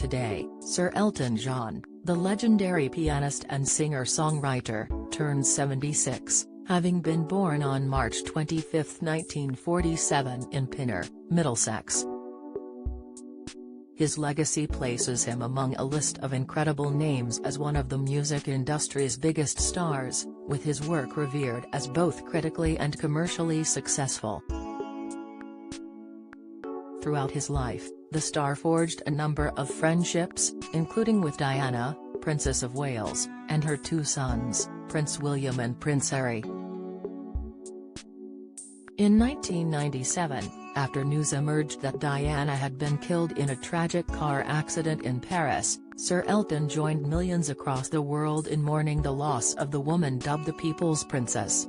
today, Sir Elton John, the legendary pianist and singer-songwriter, turns 76, having been born on March 25, 1947 in Pinner, Middlesex. His legacy places him among a list of incredible names as one of the music industry's biggest stars, with his work revered as both critically and commercially successful. Throughout his life, the star forged a number of friendships, including with Diana, Princess of Wales, and her two sons, Prince William and Prince Harry. In 1997, after news emerged that Diana had been killed in a tragic car accident in Paris, Sir Elton joined millions across the world in mourning the loss of the woman dubbed the People's Princess.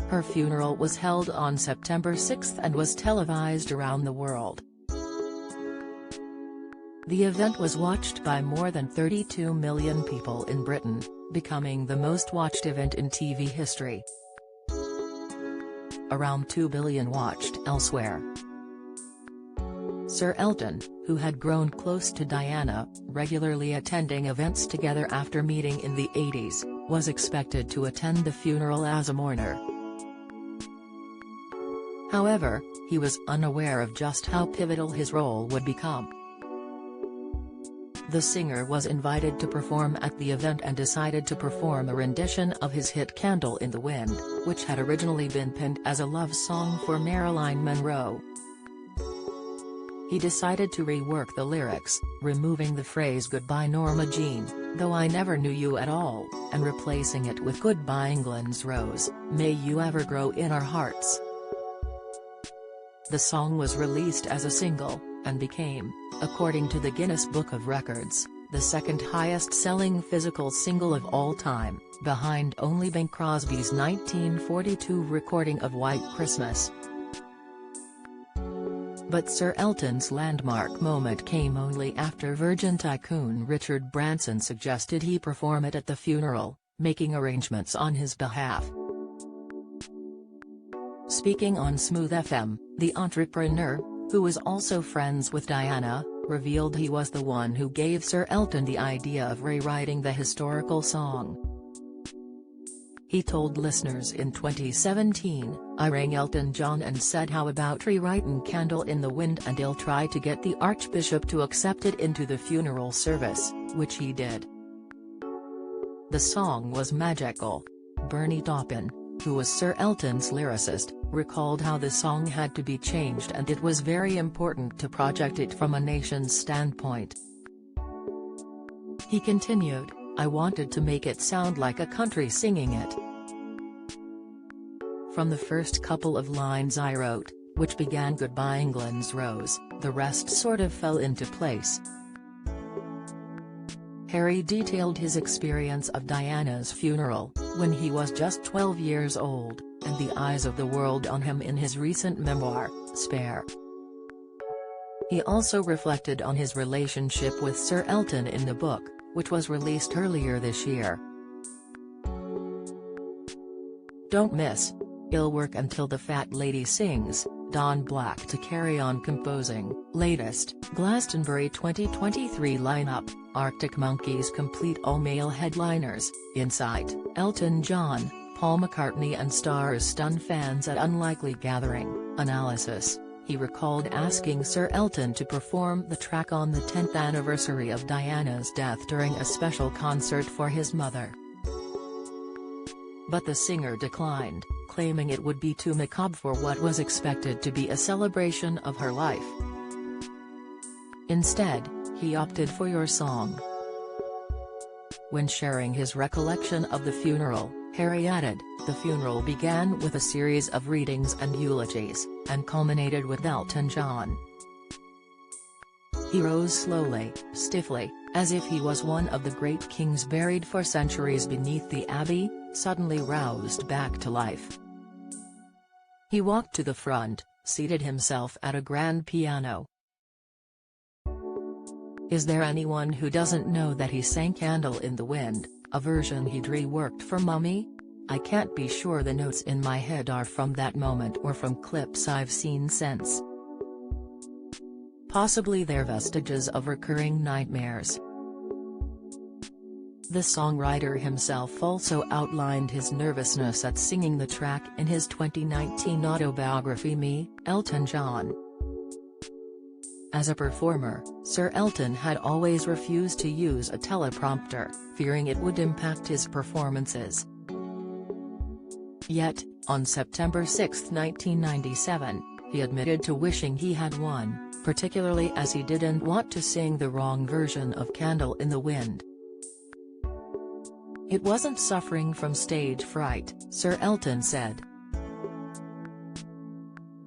Her funeral was held on September 6 and was televised around the world. The event was watched by more than 32 million people in Britain, becoming the most watched event in TV history. Around 2 billion watched elsewhere. Sir Elton, who had grown close to Diana, regularly attending events together after meeting in the 80s, was expected to attend the funeral as a mourner. However, he was unaware of just how pivotal his role would become. The singer was invited to perform at the event and decided to perform a rendition of his hit Candle in the Wind, which had originally been penned as a love song for Marilyn Monroe. He decided to rework the lyrics, removing the phrase "Goodbye Norma Jean, though I never knew you at all," and replacing it with "Goodbye England's Rose, may you ever grow in our hearts." The song was released as a single, and became, according to the Guinness Book of Records, the second highest-selling physical single of all time, behind only Bing Crosby's 1942 recording of White Christmas. But Sir Elton's landmark moment came only after Virgin tycoon Richard Branson suggested he perform it at the funeral, making arrangements on his behalf. Speaking on Smooth FM, the entrepreneur, who was also friends with Diana, revealed he was the one who gave Sir Elton the idea of rewriting the historical song. He told listeners in 2017, "I rang Elton John and said how about rewriting Candle in the Wind, and he'll try to get the Archbishop to accept it into the funeral service," which he did. The song was magical. Bernie Taupin, who was Sir Elton's lyricist, recalled how the song had to be changed and it was very important to project it from a nation's standpoint. He continued, "I wanted to make it sound like a country singing it. From the first couple of lines I wrote, which began Goodbye England's Rose, the rest sort of fell into place." Harry detailed his experience of Diana's funeral, when he was just 12 years old, and the eyes of the world on him in his recent memoir, Spare. He also reflected on his relationship with Sir Elton in the book, which was released earlier this year. Don't miss. He'll work until the fat lady sings, Don Black to carry on composing. Latest, Glastonbury 2023 lineup, Arctic Monkeys complete all-male headliners, Insight, Elton John, Paul McCartney and stars stun fans at unlikely gathering, Analysis. He recalled asking Sir Elton to perform the track on the 10th anniversary of Diana's death during a special concert for his mother. But the singer declined, claiming it would be too macabre for what was expected to be a celebration of her life. Instead, he opted for Your Song. When sharing his recollection of the funeral, Harry added, "The funeral began with a series of readings and eulogies, and culminated with Elton John. He rose slowly, stiffly, as if he was one of the great kings buried for centuries beneath the abbey, suddenly roused back to life. He walked to the front, seated himself at a grand piano. Is there anyone who doesn't know that he sang Candle in the Wind, a version he'd reworked for Mummy? I can't be sure the notes in my head are from that moment or from clips I've seen since. possibly their vestiges of recurring nightmares. The songwriter himself also outlined his nervousness at singing the track in his 2019 autobiography Me, Elton John. As a performer, Sir Elton had always refused to use a teleprompter, fearing it would impact his performances. Yet, on September 6, 1997, he admitted to wishing he had one, particularly as he didn't want to sing the wrong version of Candle in the Wind. It wasn't suffering from stage fright, Sir Elton said.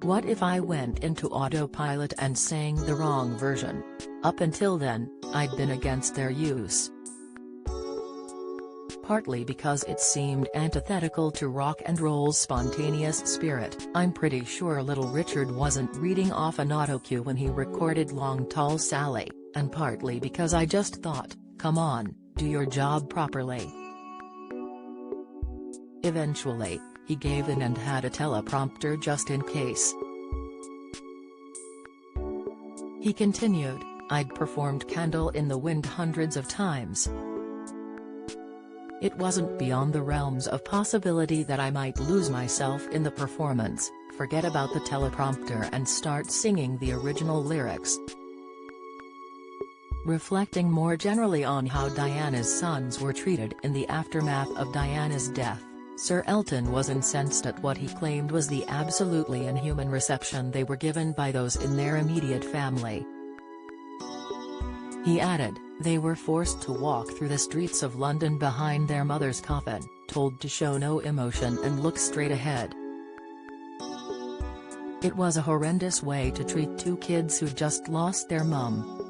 What if I went into autopilot and sang the wrong version? Up until then, I'd been against their use. Partly because it seemed antithetical to rock and roll's spontaneous spirit. I'm pretty sure Little Richard wasn't reading off an autocue when he recorded Long Tall Sally, and partly because I just thought, come on, do your job properly. Eventually, he gave in and had a teleprompter just in case. He continued, I'd performed Candle in the Wind hundreds of times. It wasn't beyond the realms of possibility that I might lose myself in the performance, forget about the teleprompter and start singing the original lyrics. Reflecting more generally on how Diana's sons were treated in the aftermath of Diana's death, Sir Elton was incensed at what he claimed was the absolutely inhuman reception they were given by those in their immediate family. He added, they were forced to walk through the streets of London behind their mother's coffin, told to show no emotion and look straight ahead. It was a horrendous way to treat two kids who just lost their mum.